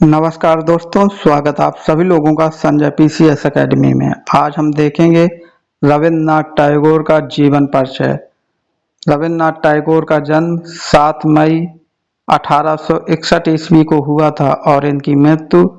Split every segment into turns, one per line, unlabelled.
नमस्कार दोस्तों, स्वागत आप सभी लोगों का संजय पीसीएस एकेडमी में। आज हम देखेंगे रविन्द्रनाथ टैगोर का जीवन परिचय। रविन्द्रनाथ टैगोर का जन्म 7 मई 1861 ईस्वी को हुआ था और इनकी मृत्यु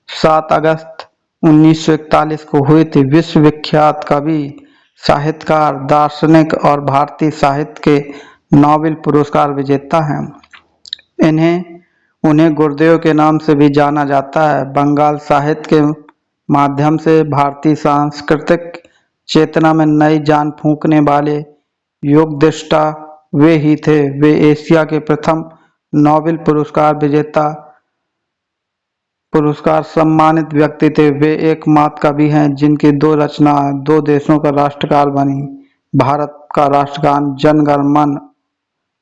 7 अगस्त 1941 को हुई थी। विश्वविख्यात कवि, साहित्यकार, दार्शनिक और भारतीय साहित्य के नोबेल पुरस्कार विजेता हैं। उन्हें गुरुदेव के नाम से भी जाना जाता है। बंगाल साहित्य के माध्यम से भारतीय सांस्कृतिक चेतना में नई जान फूंकने वाले युग दृष्टा वे ही थे। वे एशिया के प्रथम नोबेल पुरस्कार सम्मानित व्यक्ति थे। वे एकमात्र कवि हैं जिनकी दो रचनाएं दो देशों का राष्ट्रगान बनी। भारत का राष्ट्रगान जन गण मन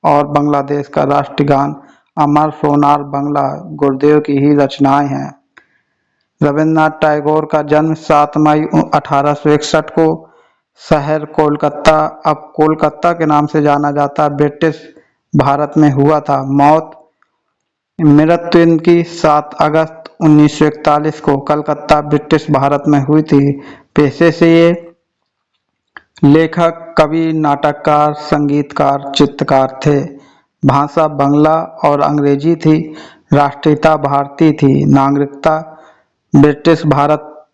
और बांग्लादेश का राष्ट्रगान अमर सोनार बांग्ला गुरुदेव की ही रचनाएं हैं। रविन्द्रनाथ टैगोर का जन्म 7 मई 1861 को शहर कोलकाता, अब कोलकाता के नाम से जाना जाता है, ब्रिटिश भारत में हुआ था। मृत्यु इनकी 7 अगस्त 1941 को कलकत्ता, ब्रिटिश भारत में हुई थी। पेशे से ये लेखक, कवि, नाटककार, संगीतकार, चित्रकार थे। भाषा बांग्ला और अंग्रेजी थी। राष्ट्रीयता भारतीय थी। नागरिकता ब्रिटिश भारत।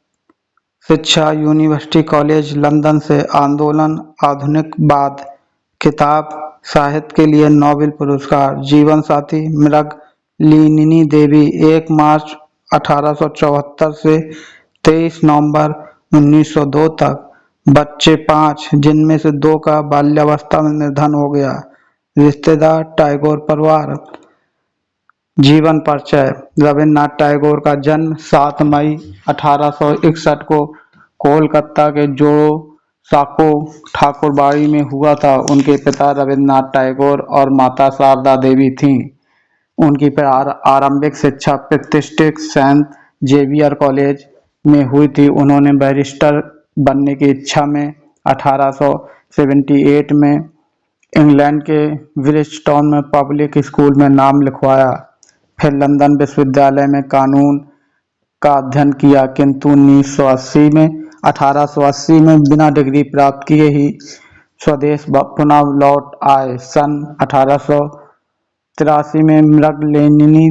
शिक्षा यूनिवर्सिटी कॉलेज लंदन से। आंदोलन आधुनिकवाद। खिताब साहित्य के लिए नोबेल पुरस्कार। जीवन साथी मृगलिनी देवी, 1 मार्च 1874 से 23 नवंबर 1902 तक। बच्चे 5, जिनमें से 2 का बाल्यावस्था में निधन हो गया। रिश्तेदार टैगोर परिवार। जीवन परिचय। रविन्द्रनाथ टैगोर का जन्म 7 मई 1861 को कोलकाता के जोसाको ठाकुरबाड़ी में हुआ था। उनके पिता रविन्द्रनाथ टैगोर और माता शारदा देवी थीं। उनकी आरंभिक शिक्षा प्रतिष्ठित सेंट जेवियर कॉलेज में हुई थी। उन्होंने बैरिस्टर बनने की इच्छा में 1878 में इंग्लैंड के ब्रिजटॉन में पब्लिक स्कूल में नाम लिखवाया। फिर लंदन विश्वविद्यालय में कानून का अध्ययन किया, किंतु 1880 में बिना डिग्री प्राप्त किए ही स्वदेश पुनः लौट आए। सन 1883 में मृगलिनी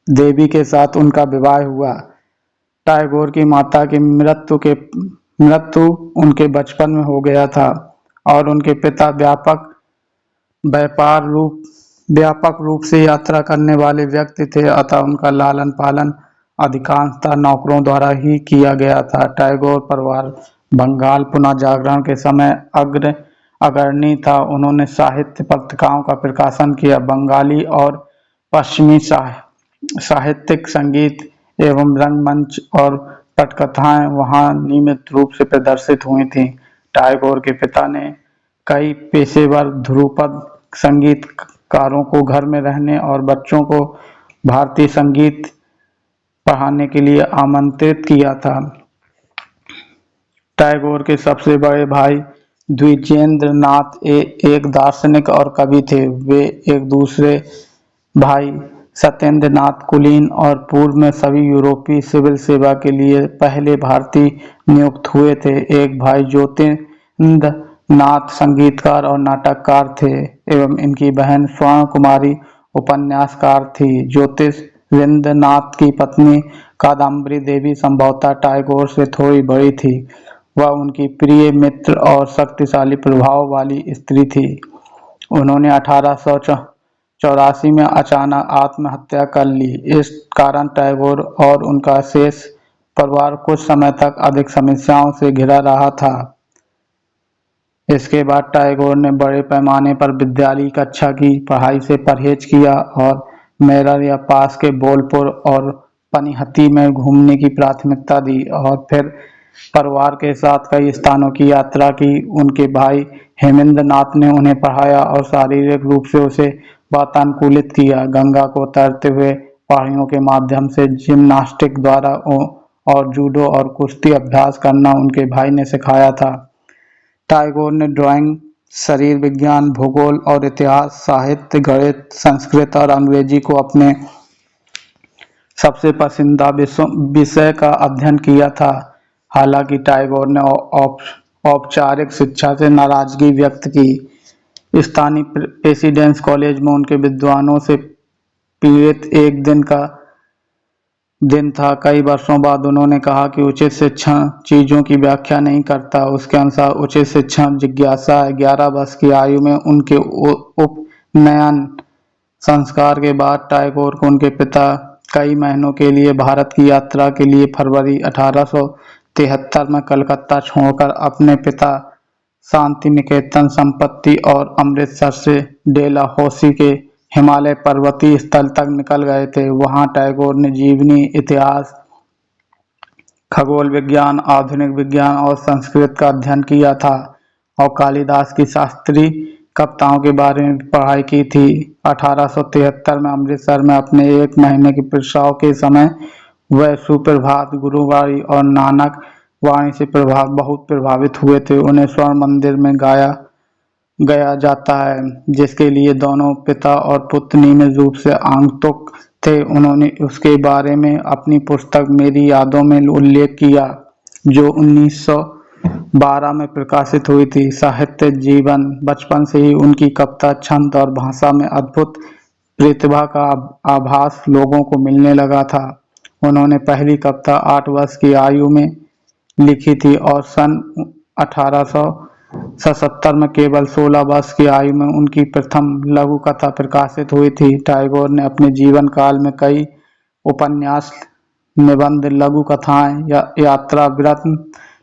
देवी के साथ उनका विवाह हुआ। टैगोर की माता की मृत्यु उनके बचपन में हो गया था और उनके पिता व्यापक रूप से यात्रा करने वाले व्यक्ति थे, अतः उनका लालन पालन अधिकांशतः नौकरों द्वारा ही किया गया था। टैगोर परिवार बंगाल पुनः जागरण के समय अग्रणी था। उन्होंने साहित्य पत्रिकाओं का प्रकाशन किया। बंगाली और पश्चिमी साहित्यिक, संगीत एवं रंगमंच और पटकथाएं वहां नियमित रूप से प्रदर्शित हुई थीं। टैगोर के पिता ने कई पेशेवर ध्रुपद संगीतकारों को घर में रहने और बच्चों को भारतीय संगीत पढ़ाने के लिए आमंत्रित किया था। टैगोर के सबसे बड़े भाई द्विजेंद्र नाथ एक दार्शनिक और कवि थे। वे एक दूसरे भाई सत्येंद्र नाथ कुलीन और पूर्व में सभी यूरोपीय सिविल सेवा के लिए पहले भारतीय नियुक्त हुए थे। एक भाई ज्योतिरिंद्र नाथ संगीतकार और नाटककार थे एवं इनकी बहन स्वर्ण कुमारी उपन्यासकार थी। ज्योतिरिंद्र नाथ की पत्नी कादम्बरी देवी संभवतः टैगोर से थोड़ी बड़ी थी। वह उनकी प्रिय मित्र और शक्तिशाली प्रभाव वाली स्त्री थी। उन्होंने 1884 में अचानक आत्महत्या कर ली। इस कारण टैगोर और उनका शेष परिवार कुछ समय तक अधिक समस्याओं से घिरा रहा था। इसके बाद टैगोर ने बड़े पैमाने पर विद्यालयी कक्षा की पढ़ाई से परहेज किया और मेरठ या पास के बोलपुर और पनिहती में घूमने की प्राथमिकता दी और फिर परिवार के साथ कई स्थानों की यात्रा की। उनके भाई हेमेंद्र नाथ ने उन्हें पढ़ाया और शारीरिक रूप से उसे वातानुकूलित किया। गंगा को तैरते हुए पहाड़ियों के माध्यम से जिम्नास्टिक द्वारा और जूडो और कुश्ती अभ्यास करना उनके भाई ने सिखाया था। टैगोर ने ड्राइंग, शरीर विज्ञान, भूगोल और इतिहास, साहित्य, गणित, संस्कृत और अंग्रेजी को अपने सबसे पसंदीदा विषय का अध्ययन किया था। हालांकि टैगोर ने औपचारिक शिक्षा से नाराजगी व्यक्त की। स्थानीय प्रेसिडेंस कॉलेज में उनके विद्वानों से पीड़ित एक दिन था। कई वर्षों बाद उन्होंने कहा कि उचित शिक्षण चीजों की व्याख्या नहीं करता। उसके अनुसार उचित शिक्षण जिज्ञासा है। 11 वर्ष की आयु में उनके उपनयन संस्कार के बाद टैगोर को उनके पिता कई महीनों के लिए भारत की यात्रा के लिए फरवरी 1873 में कलकत्ता छोड़कर अपने पिता शांति निकेतन संपत्ति और अमृतसर से डेलहौसी के हिमालय पर्वतीय स्थल तक निकल गए थे। वहां टैगोर ने जीवनी, इतिहास, खगोल विज्ञान, आधुनिक विज्ञान और संस्कृत का अध्ययन किया था और कालिदास की शास्त्रीय कविताओं के बारे में पढ़ाई की थी। 1873 में अमृतसर में अपने 1 महीने के प्रसव के समय वह सुप्रभात, गुरुवाणी और नानक वाणी से बहुत प्रभावित हुए थे। उन्हें स्वर्ण मंदिर में गया जाता है, जिसके लिए दोनों पिता और पुत्र नियमित रूप से आगंतुक थे। उन्होंने उसके बारे में अपनी पुस्तक मेरी यादों में उल्लेख किया, जो 1912 में प्रकाशित हुई थी। साहित्य जीवन: बचपन से ही उनकी कविता, छंद और भाषा में अद्भुत प्रतिभा का आभास लोगों को मिलने लगा था। उन्होंने पहली कविता 8 वर्ष की आयु में लिखी थी और सन 1877 में केवल 16 वर्ष की आयु में उनकी प्रथम लघु कथा प्रकाशित हुई थी। टैगोर ने अपने जीवन काल में कई उपन्यास, निबंध, लघु कथाएं, यात्रा वृत्त,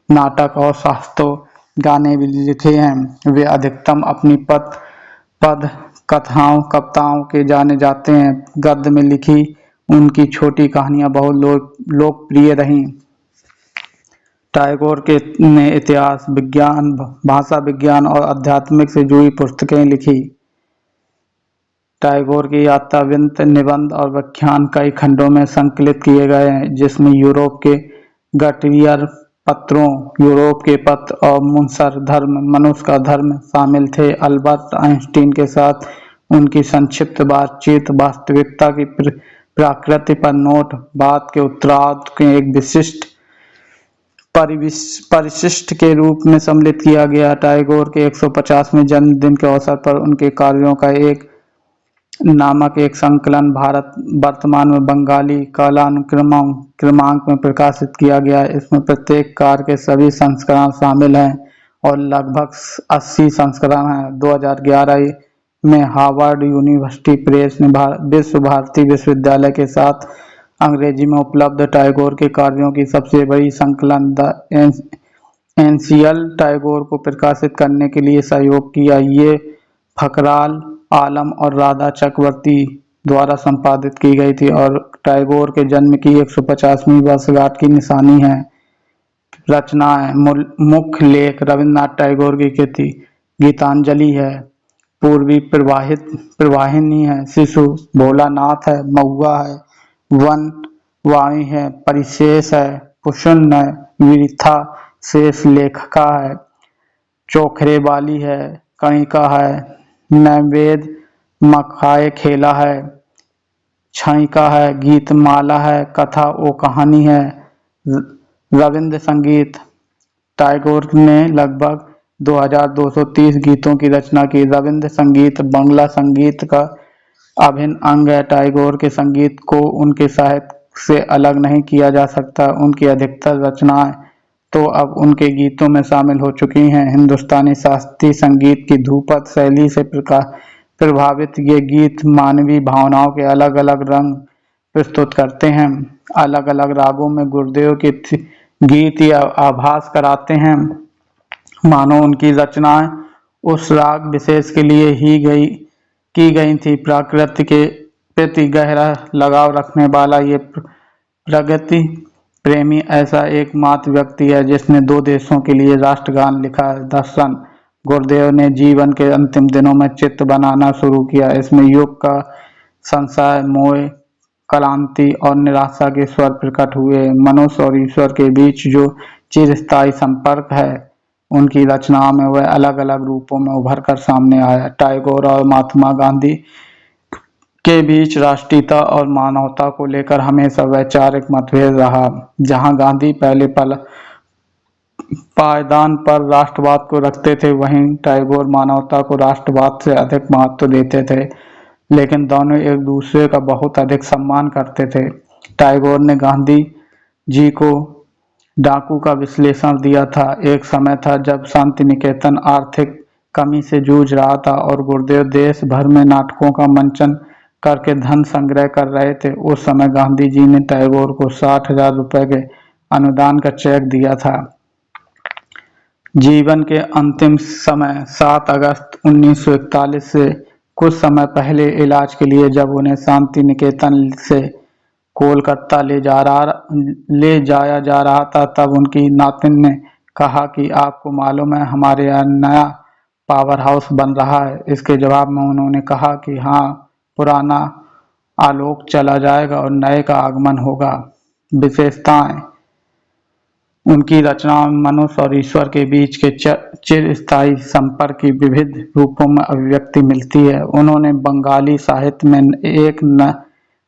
नाटक और शास्त्रों गाने भी लिखे हैं। वे अधिकतम अपनी पद कविताओं के जाने जाते हैं। गद्य में लिखी उनकी छोटी कहानियां बहुत लोकप्रिय रहीं। टैगोर ने इतिहास, विज्ञान, भाषा विज्ञान और अध्यात्म से जुड़ी पुस्तकें लिखी। टैगोर की यात्रा वृत्त, निबंध और व्याख्यान कई खंडों में संकलित किए गए हैं, जिसमें यूरोप के गटियर पत्रों, यूरोप के पत्र और मुनसर धर्म, मनुष्य का धर्म शामिल थे। अल्बर्ट आइंस्टीन के साथ उनकी संक्षिप्त बातचीत, वास्तविकता की प्रकृति पर नोट, बात के उत्तरार्ध के एक विशिष्ट परिशिष्ट के रूप में सम्मिलित किया गया। टैगोर के 150वें जन्मदिन के अवसर पर उनके कार्यों का एक नामक एक संकलन वर्तमान में बंगाली कालानुक्रमांक में प्रकाशित किया गया। इसमें प्रत्येक कार्य के सभी संस्करण शामिल हैं और लगभग 80 संस्करण हैं। 2011 में हार्वर्ड यूनिवर्सिटी प्रेस ने विश्व भारती विश्वविद्यालय के साथ अंग्रेजी में उपलब्ध टैगोर के कार्यों की सबसे बड़ी संकलन द एसेंशियल टैगोर को प्रकाशित करने के लिए सहयोग किया। ये फखराल आलम और राधा चक्रवर्ती द्वारा संपादित की गई थी और टैगोर के जन्म की 150वीं वर्षगांठ की निशानी है। रचनाएं: मुख्य लेख रविन्द्रनाथ टैगोर की कृति गीतांजलि है, पूर्वी प्रवाहिनी है, शिशु भोलानाथ है, महुआ है, वन वाणी है, परिशेष है, पुष्ण है, विरथा शेष लेखका है, चोखरे वाली है, कणिका है, नैवेद्य मखाए खेला है, क्षणिका है, गीतमाला है, कथा ओ कहानी है। रविंद्र संगीत: टैगोर ने लगभग 2230 गीतों की रचना की। रविंद्र संगीत बांग्ला संगीत का अभिन्न अंग है। टैगोर के संगीत को उनके साहित्य से अलग नहीं किया जा सकता। उनकी अधिकतर रचनाएं तो अब उनके गीतों में शामिल हो चुकी हैं। हिंदुस्तानी शास्त्रीय संगीत की ध्रुपद शैली से प्रभावित ये गीत मानवीय भावनाओं के अलग अलग रंग प्रस्तुत करते हैं। अलग अलग रागों में गुरुदेव के गीत या आभास कराते हैं, मानो उनकी रचनाएं उस राग विशेष के लिए ही की गई थी। प्रकृति के प्रति गहरा लगाव रखने वाला ये प्रगति प्रेमी ऐसा एकमात्र व्यक्ति है जिसने 2 देशों के लिए राष्ट्रगान लिखा है। दर्शन: गुरुदेव ने जीवन के अंतिम दिनों में चित्र बनाना शुरू किया। इसमें युग का संशय, मोह, क्लांति और निराशा के स्वर प्रकट हुए। मनुष्य और ईश्वर के बीच जो चिरस्थायी संपर्क है, उनकी रचनाओं में वह अलग अलग रूपों में उभर कर सामने आया। टैगोर और महात्मा गांधी के बीच राष्ट्रीयता और मानवता को लेकर हमेशा वैचारिक मतभेद रहा। जहां गांधी पहले पायदान पर राष्ट्रवाद को रखते थे, वहीं टैगोर मानवता को राष्ट्रवाद से अधिक महत्व देते थे, लेकिन दोनों एक दूसरे का बहुत अधिक सम्मान करते थे। टैगोर ने गांधी जी को डाकू का विश्लेषण दिया था। एक समय था जब शांति निकेतन आर्थिक कमी से जूझ रहा था और गुरुदेव देश भर में नाटकों का मंचन करके धन संग्रह कर रहे थे। उस समय गांधी जी ने टैगोर को 60,000 रुपए के अनुदान का चेक दिया था। जीवन के अंतिम समय 7 अगस्त 1941 से कुछ समय पहले इलाज के लिए जब उन्हें शांति निकेतन से कोलकाता ले जाया जा रहा था, तब उनकी नातिन ने कहा कि आपको मालूम है हमारे यहाँ नया पावर हाउस बन रहा है। इसके जवाब में उन्होंने कहा कि हाँ, पुराना आलोक चला जाएगा और नए का आगमन होगा। विशेषताएं: उनकी रचनाओं में मनुष्य और ईश्वर के बीच के चिरस्थायी संपर्क की विविध रूपों में अभिव्यक्ति मिलती है। उन्होंने बंगाली साहित्य में एक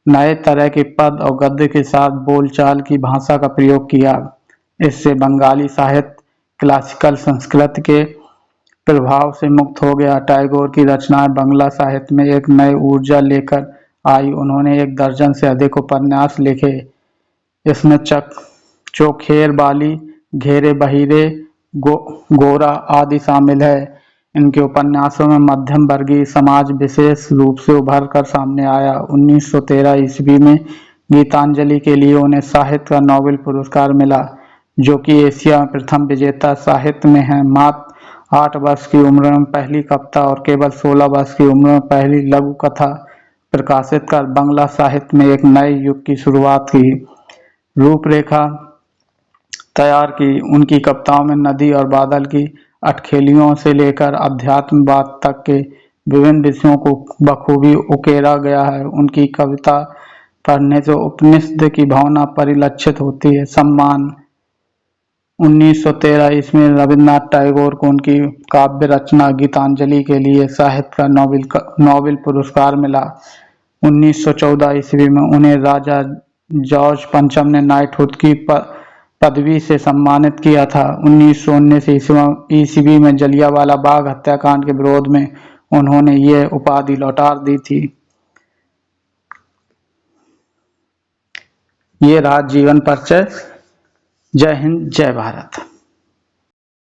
नए तरह के पद और गद्य के साथ बोलचाल की भाषा का प्रयोग किया। इससे बंगाली साहित्य क्लासिकल संस्कृत के प्रभाव से मुक्त हो गया। टैगोर की रचनाएं बांग्ला साहित्य में एक नई ऊर्जा लेकर आई। उन्होंने 1 दर्जन से अधिक उपन्यास लिखे। इसमें चोखेर बाली, घेरे बहिरे, गोरा आदि शामिल है। इनके उपन्यासों में मध्यम वर्गीय समाज विशेष रूप से उभर कर सामने आया। 1913 ईस्वी में गीतांजलि के लिए उन्हें साहित्य का नोबेल पुरस्कार मिला, जो कि एशिया में प्रथम विजेता साहित्य में है। मात्र 8 वर्ष की उम्र में पहली कविता और केवल 16 वर्ष की उम्र में पहली लघु कथा प्रकाशित कर बांग्ला साहित्य में एक नए युग की शुरुआत की रूपरेखा तैयार की। उनकी कविताओं में नदी और बादल की अटखेलियों से लेकर अध्यात्मवाद तक के विभिन्न विषयों को बखूबी उकेरा गया है। उनकी कविता पढ़ने से उपनिषद की भावना परिलक्षित होती है। सम्मान: 1913 ईस्वी में रविन्द्रनाथ टैगोर को उनकी काव्य रचना गीतांजलि के लिए साहित्य का नोबेल पुरस्कार मिला। 1914 ईस्वी में उन्हें राजा जॉर्ज पंचम ने नाइटहुड की पदवी से सम्मानित किया था। 1919 ईस्वी में जलियांवाला बाग हत्याकांड के विरोध में उन्होंने ये उपाधि लौटा दी थी। ये रहा जीवन परिचय। जय हिंद, जय भारत।